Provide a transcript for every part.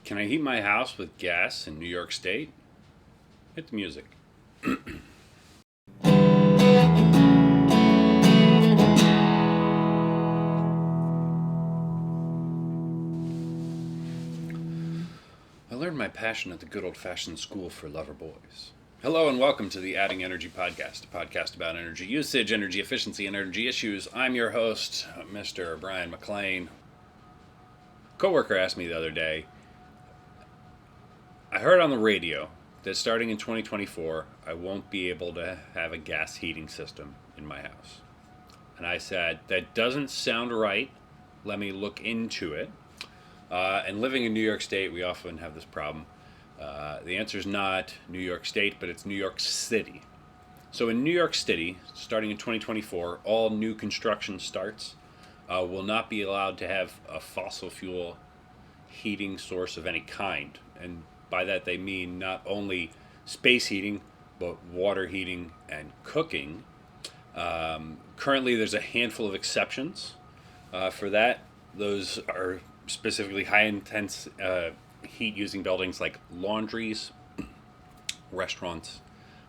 Can I heat my house with gas in New York State? Hit the music. I learned my passion at the good old-fashioned school for lover boys. Hello and welcome to the Adding Energy Podcast, a podcast about energy usage, energy efficiency, and energy issues. I'm your host, Mr. Brian McLean. A coworker asked me the other day, I heard on the radio that starting in 2024, I won't be able to have a gas heating system in my house. And I said, that doesn't sound right. Let me look into it. And living in New York State, we often have this problem. The answer is not New York State, but it's New York City. So in New York City, starting in 2024, all new construction starts will not be allowed to have a fossil fuel heating source of any kind. And by that they mean not only space heating, but water heating and cooking. Currently, there's a handful of exceptions for that. Those are specifically high-intense heat-using buildings like laundries, restaurants,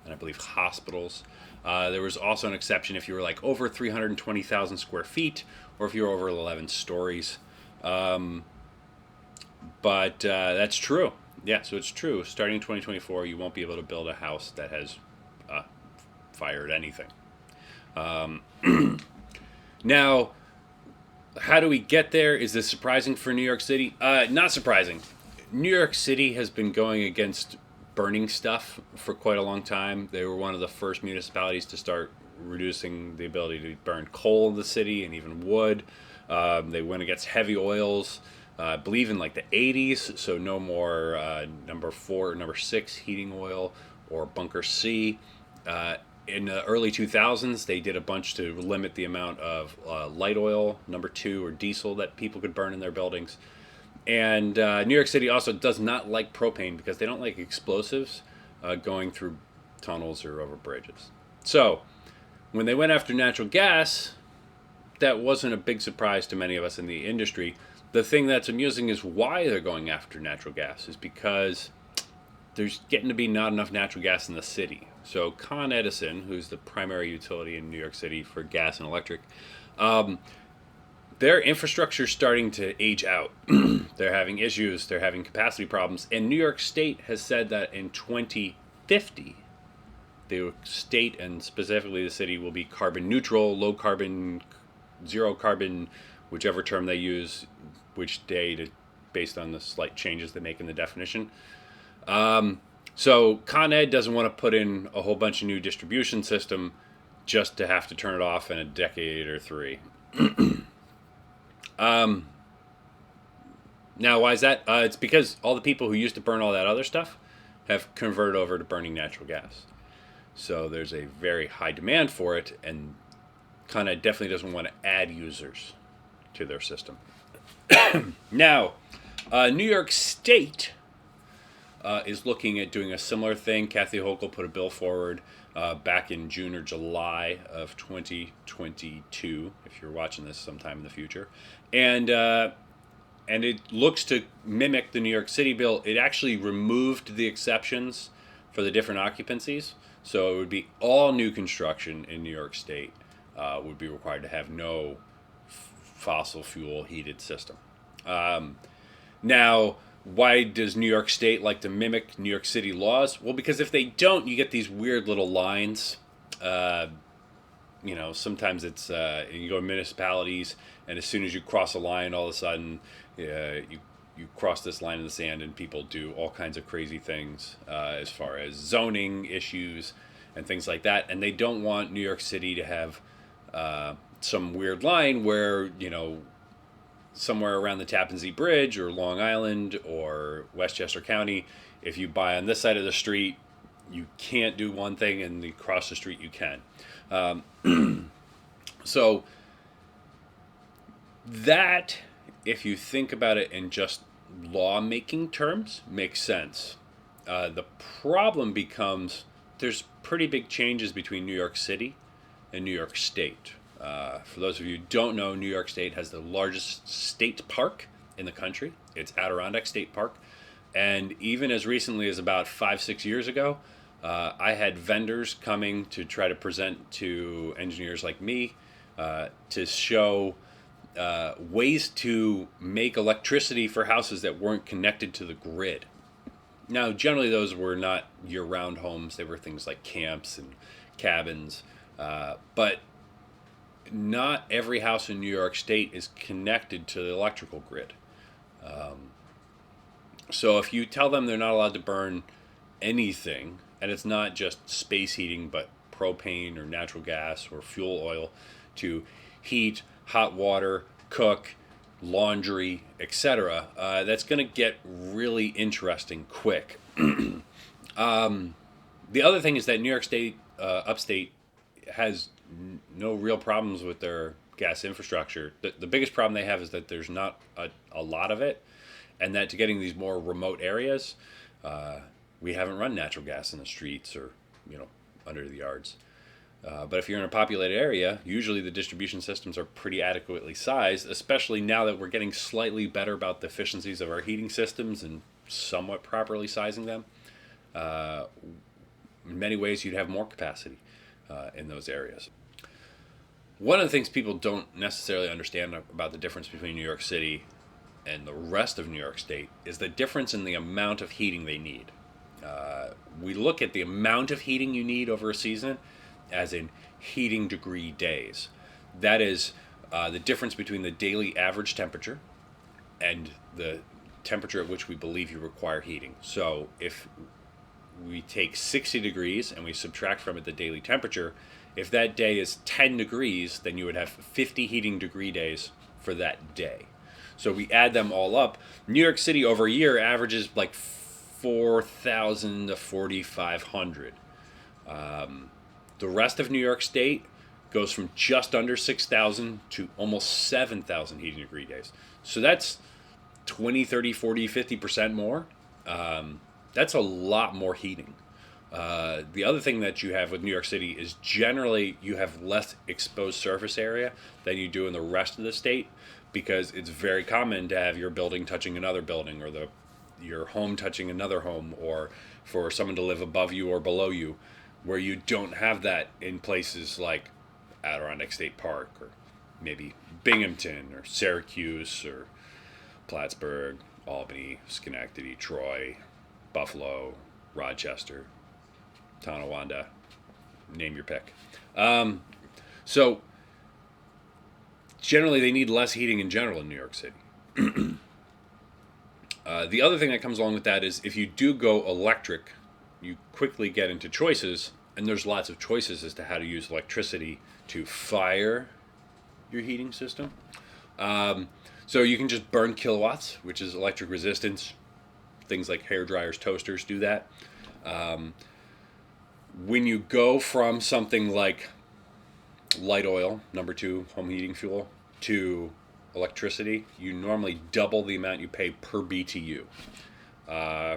and I believe hospitals. There was also an exception if you were like over 320,000 square feet or if you were over 11 stories. But that's true. Yeah, so it's true. Starting in 2024, you won't be able to build a house that has fired anything. Now, how do we get there? Is this surprising for New York City? Not surprising. New York City has been going against burning stuff for quite a long time. They were one of the first municipalities to start reducing the ability to burn coal in the city and even wood. They went against heavy oils. I believe in like the 80s, so no more number 4 or number 6 heating oil or bunker C. In the early 2000s, they did a bunch to limit the amount of light oil, number 2, or diesel that people could burn in their buildings. And New York City also does not like propane because they don't like explosives going through tunnels or over bridges. So when they went after natural gas, that wasn't a big surprise to many of us in the industry. The thing that's amusing is why they're going after natural gas is because there's getting to be not enough natural gas in the city. So Con Edison, who's the primary utility in New York City for gas and electric, their infrastructure is starting to age out. They're having issues. They're having capacity problems. And New York State has said that in 2050, the state and specifically the city will be carbon neutral, low carbon, zero carbon, whichever term they use, which day, based on the slight changes they make in the definition. So Con Ed doesn't want to put in a whole bunch of new distribution system just to have to turn it off in a decade or 3. Now, why is that? It's because all the people who used to burn all that other stuff have converted over to burning natural gas. So there's a very high demand for it, and Con Ed definitely doesn't want to add users to their system. Now, New York State is looking at doing a similar thing. Kathy Hochul put a bill forward back in June or July of 2022, if you're watching this sometime in the future. And it looks to mimic the New York City bill. It actually removed the exceptions for the different occupancies. So it would be all new construction in New York State would be required to have no fossil fuel heated system. Now, why does New York State like to mimic New York City laws? Well, because if they don't, you get these weird little lines. Sometimes it's you go to municipalities, and as soon as you cross a line, all of a sudden you cross this line in the sand, and people do all kinds of crazy things as far as zoning issues and things like that. And they don't want New York City to have some weird line where, somewhere around the Tappan Zee Bridge or Long Island or Westchester County, if you buy on this side of the street, you can't do one thing, and across the street you can. So that, if you think about it in just lawmaking terms, makes sense. The problem becomes there's pretty big changes between New York City and New York State. For those of you who don't know, New York State has the largest state park in the country. It's Adirondack State Park. And even as recently as about 5, 6 years ago, I had vendors coming to try to present to engineers like me to show ways to make electricity for houses that weren't connected to the grid. Now, generally, those were not year-round homes. They were things like camps and cabins. But not every house in New York State is connected to the electrical grid. So if you tell them they're not allowed to burn anything, and it's not just space heating, but propane or natural gas or fuel oil to heat, hot water, cook, laundry, etc., that's going to get really interesting quick. The other thing is that New York State, Upstate, has no real problems with their gas infrastructure. The biggest problem they have is that there's not a lot of it, and that to getting these more remote areas, we haven't run natural gas in the streets or under the yards. But if you're in a populated area, usually the distribution systems are pretty adequately sized, especially now that we're getting slightly better about the efficiencies of our heating systems and somewhat properly sizing them. In many ways, you'd have more capacity in those areas. One of the things people don't necessarily understand about the difference between New York City and the rest of New York State is the difference in the amount of heating they need. We look at the amount of heating you need over a season as in heating degree days. That is the difference between the daily average temperature and the temperature at which we believe you require heating. So if we take 60 degrees and we subtract from it the daily temperature, if that day is 10 degrees, then you would have 50 heating degree days for that day. So we add them all up. New York City over a year averages like 4,000 to 4,500. The rest of New York State goes from just under 6,000 to almost 7,000 heating degree days. So that's 20, 30, 40, 50% more. That's a lot more heating. The other thing that you have with New York City is generally you have less exposed surface area than you do in the rest of the state, because it's very common to have your building touching another building, or your home touching another home, or for someone to live above you or below you, where you don't have that in places like Adirondack State Park, or maybe Binghamton or Syracuse or Plattsburgh, Albany, Schenectady, Troy, Buffalo, Rochester, Tonawanda, name your pick. So generally they need less heating in general in New York City. The other thing that comes along with that is if you do go electric, you quickly get into choices, and there's lots of choices as to how to use electricity to fire your heating system. So you can just burn kilowatts, which is electric resistance. Things like hair dryers, toasters do that. When you go from something like light oil, number 2 home heating fuel, to electricity, you normally double the amount you pay per BTU.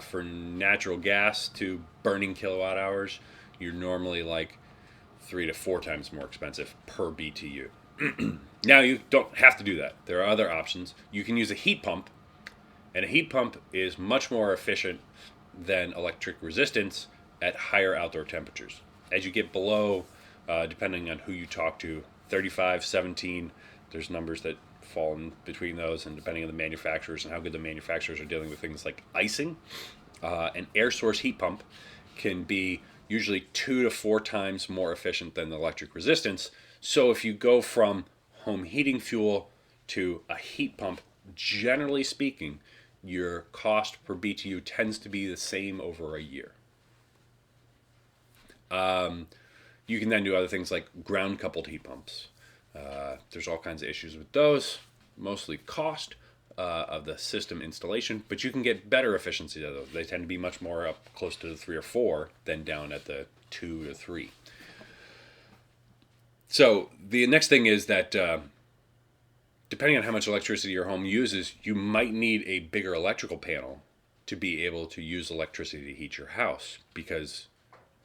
For natural gas to burning kilowatt hours, you're normally like 3 to 4 times more expensive per BTU. Now, you don't have to do that. There are other options. You can use a heat pump, and a heat pump is much more efficient than electric resistance at higher outdoor temperatures. As you get below, depending on who you talk to, 35, 17, there's numbers that fall in between those, and depending on the manufacturers and how good the manufacturers are dealing with things like icing, an air source heat pump can be usually 2 to 4 times more efficient than the electric resistance. So if you go from home heating fuel to a heat pump, generally speaking, your cost per BTU tends to be the same over a year. You can then do other things like ground coupled heat pumps. There's all kinds of issues with those, mostly cost of the system installation, but you can get better efficiency out of those. They tend to be much more up close to the 3 or 4 than down at the 2 to 3. So the next thing is that depending on how much electricity your home uses, you might need a bigger electrical panel to be able to use electricity to heat your house, because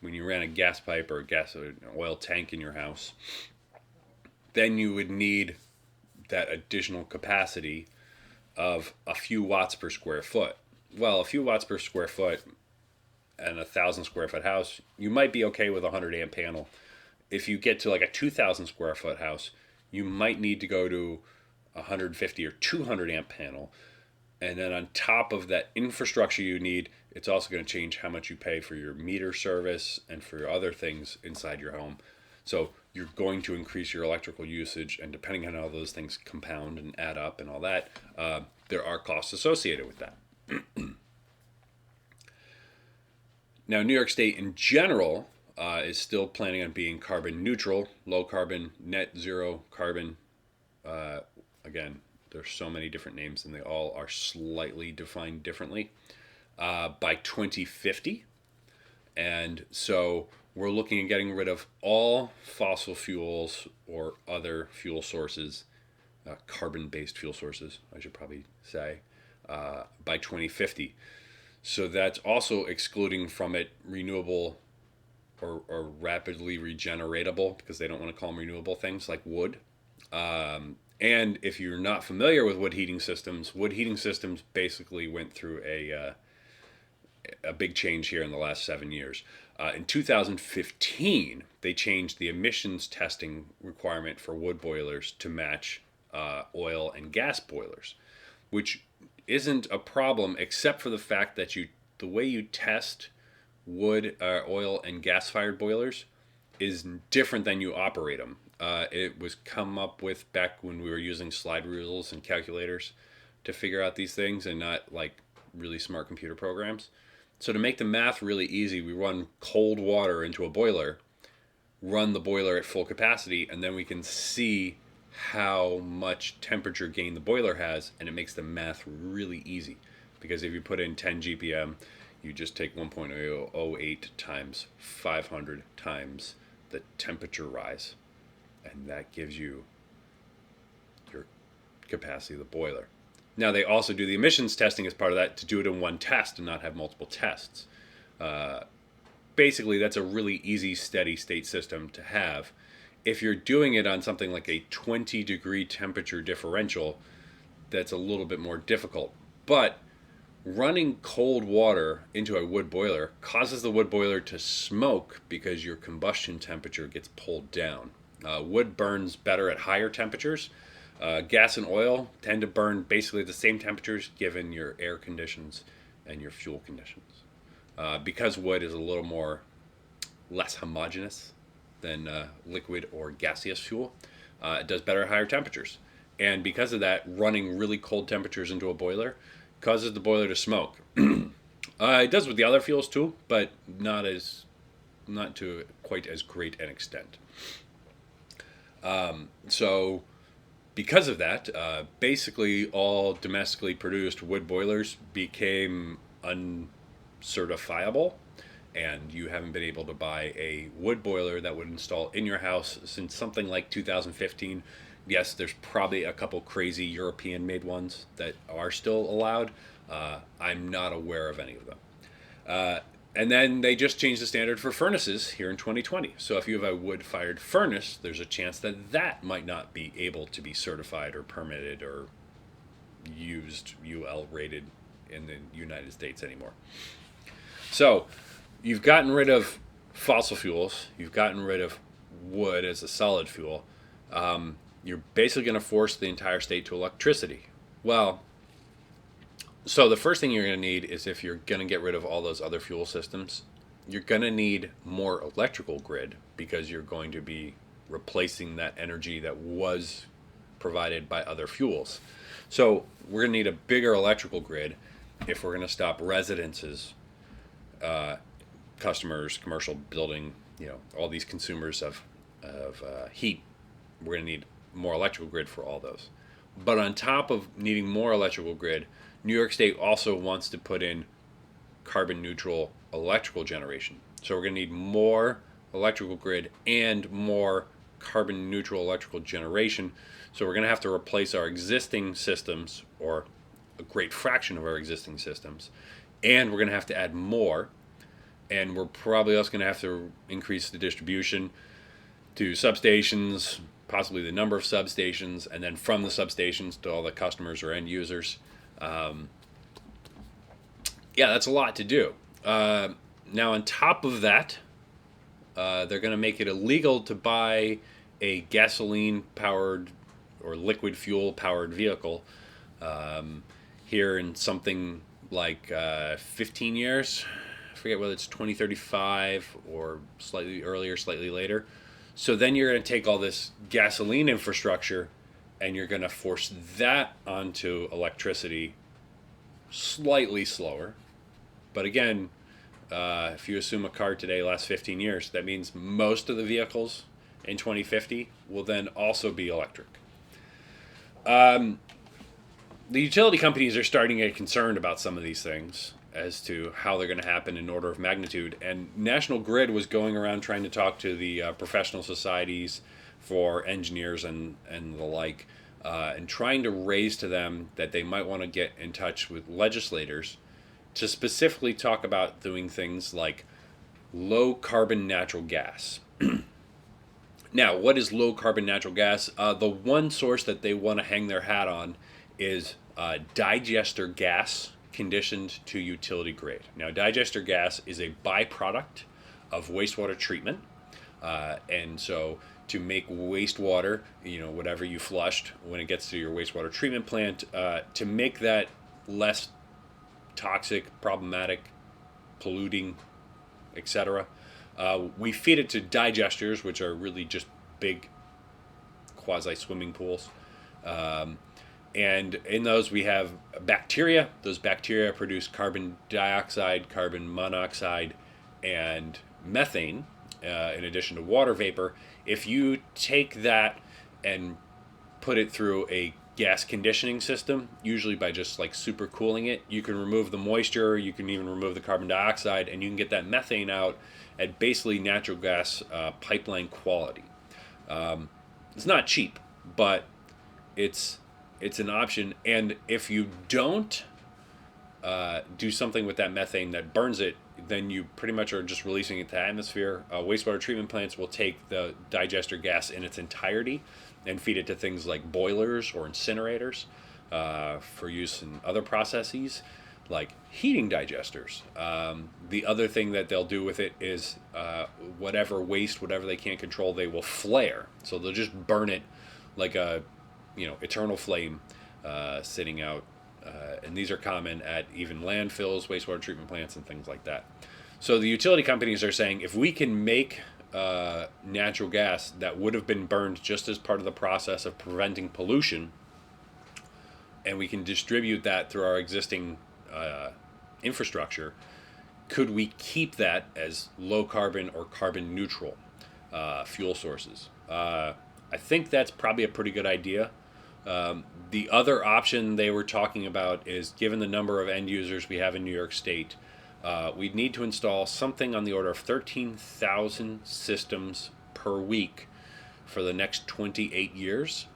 when you ran a gas pipe or an oil tank in your house, then you would need that additional capacity of a few watts per square foot. well, a few watts per square foot and 1,000 square foot house, you might be okay with a 100 amp panel. If you get to like a 2,000 square foot house, you might need to go to a 150 or 200 amp panel. And then on top of that infrastructure you need, it's also going to change how much you pay for your meter service and for your other things inside your home. So you're going to increase your electrical usage, and depending on how those things compound and add up and all that, there are costs associated with that. Now, New York State in general is still planning on being carbon neutral, low carbon, net zero carbon. Again, there's so many different names, and they all are slightly defined differently, by 2050. And so we're looking at getting rid of all fossil fuels or other fuel sources, carbon-based fuel sources, I should probably say, by 2050. So that's also excluding from it renewable or rapidly regeneratable, because they don't want to call them renewable things like wood. And if you're not familiar with wood heating systems basically went through a big change here in the last 7 years. In 2015, they changed the emissions testing requirement for wood boilers to match oil and gas boilers, which isn't a problem except for the fact that the way you test wood, oil, and gas-fired boilers is different than you operate them. It was come up with back when we were using slide rules and calculators to figure out these things, and not like really smart computer programs. So to make the math really easy, we run cold water into a boiler, run the boiler at full capacity, and then we can see how much temperature gain the boiler has, and it makes the math really easy. Because if you put in 10 GPM, you just take 1.08 times 500 times the temperature rise, and that gives you your capacity of the boiler. Now, they also do the emissions testing as part of that to do it in one test and not have multiple tests. Basically, that's a really easy, steady state system to have. If you're doing it on something like a 20-degree temperature differential, that's a little bit more difficult. But running cold water into a wood boiler causes the wood boiler to smoke because your combustion temperature gets pulled down. Wood burns better at higher temperatures. Gas and oil tend to burn basically at the same temperatures given your air conditions and your fuel conditions. Because wood is a little less homogeneous than liquid or gaseous fuel, it does better at higher temperatures. And because of that, running really cold temperatures into a boiler causes the boiler to smoke. It does with the other fuels too, but not to quite as great an extent. So because of that, basically all domestically produced wood boilers became uncertifiable, and you haven't been able to buy a wood boiler that would install in your house since something like 2015. Yes, there's probably a couple crazy European-made ones that are still allowed. I'm not aware of any of them. And then they just changed the standard for furnaces here in 2020. So if you have a wood-fired furnace, there's a chance that that might not be able to be certified or permitted or used, UL rated in the United States anymore. So you've gotten rid of fossil fuels. You've gotten rid of wood as a solid fuel. You're basically going to force the entire state to electricity. Well, so the first thing you're going to need is, if you're going to get rid of all those other fuel systems, you're going to need more electrical grid, because you're going to be replacing that energy that was provided by other fuels. So we're going to need a bigger electrical grid if we're going to stop residences, customers, commercial building, all these consumers of heat. We're going to need more electrical grid for all those. But on top of needing more electrical grid, New York State also wants to put in carbon neutral electrical generation. So we're going to need more electrical grid and more carbon neutral electrical generation. So we're going to have to replace our existing systems, or a great fraction of our existing systems, and we're going to have to add more. And we're probably also going to have to increase the distribution to substations, possibly the number of substations, and then from the substations to all the customers or end users. Yeah, that's a lot to do. Now, on top of that, they're going to make it illegal to buy a gasoline powered or liquid fuel powered vehicle here in something like 15 years. I forget whether it's 2035 or slightly earlier, slightly later. So then you're going to take all this gasoline infrastructure and you're going to force that onto electricity slightly slower. But again, if you assume a car today lasts 15 years, that means most of the vehicles in 2050 will then also be electric. The utility companies are starting to get concerned about some of these things as to how they're going to happen in order of magnitude. And National Grid was going around trying to talk to the professional societies for engineers and the like, and trying to raise to them that they might want to get in touch with legislators to specifically talk about doing things like low carbon natural gas. Now, what is low carbon natural gas? The one source that they want to hang their hat on is digester gas conditioned to utility grade. Now, digester gas is a byproduct of wastewater treatment. And so to make wastewater, whatever you flushed when it gets to your wastewater treatment plant, to make that less toxic, problematic, polluting, etc., we feed it to digesters, which are really just big quasi swimming pools. And in those we have bacteria. Those bacteria produce carbon dioxide, carbon monoxide, and methane, in addition to water vapor. If you take that and put it through a gas conditioning system, usually by just like super cooling it, you can remove the moisture, you can even remove the carbon dioxide, and you can get that methane out at basically natural gas pipeline quality. It's not cheap, but it's an option. And if you don't do something with that methane that burns it, then you pretty much are just releasing it to the atmosphere. Wastewater treatment plants will take the digester gas in its entirety and feed it to things like boilers or incinerators for use in other processes like heating digesters. The other thing that they'll do with it is whatever waste, whatever they can't control, they will flare. So they'll just burn it like a eternal flame sitting out. And these are common at even landfills, wastewater treatment plants, and things like that. So the utility companies are saying if we can make natural gas that would have been burned just as part of the process of preventing pollution, and we can distribute that through our existing infrastructure, could we keep that as low carbon or carbon neutral fuel sources? I think that's probably a pretty good idea. The other option they were talking about is, given the number of end users we have in New York State, we'd need to install something on the order of 13,000 systems per week for the next 28 years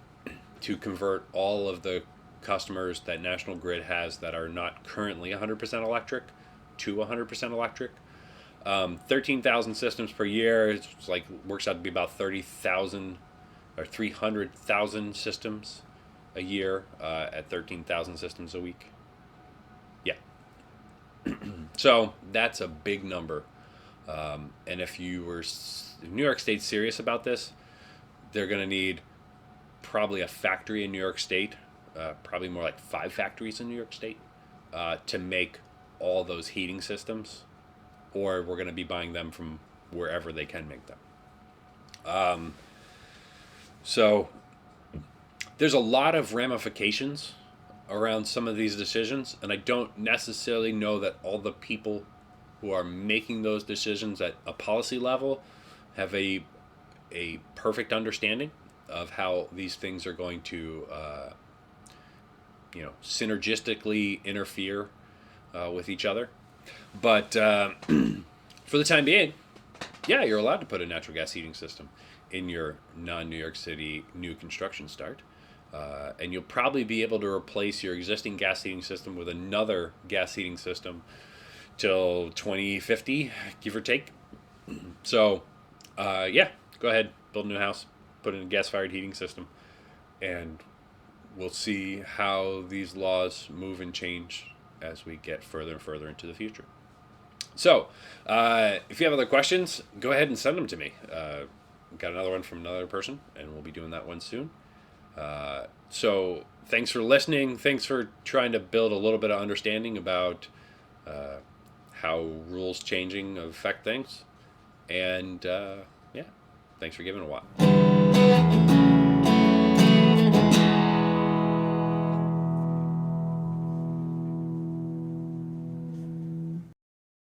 to convert all of the customers that National Grid has that are not currently 100% electric to 100% electric. 13,000 systems per year, it's like works out to be about 30,000 or 300,000 systems a year at 13,000 systems a week. Yeah. So that's a big number. And if New York State's serious about this, they're going to need probably a factory in New York State, probably more like 5 factories in New York State, to make all those heating systems, or we're going to be buying them from wherever they can make them. So there's a lot of ramifications around some of these decisions, and I don't necessarily know that all the people who are making those decisions at a policy level have a perfect understanding of how these things are going to synergistically interfere with each other. But for the time being, yeah, you're allowed to put a natural gas heating system in your non-New York City new construction start. And you'll probably be able to replace your existing gas heating system with another gas heating system till 2050, give or take. So, yeah, go ahead, build a new house, put in a gas-fired heating system, and we'll see how these laws move and change as we get further and further into the future. So, if you have other questions, go ahead and send them to me. Got another one from another person, and we'll be doing that one soon. So, thanks for listening. Thanks for trying to build a little bit of understanding about how rules changing affect things. And yeah, thanks for giving it a while.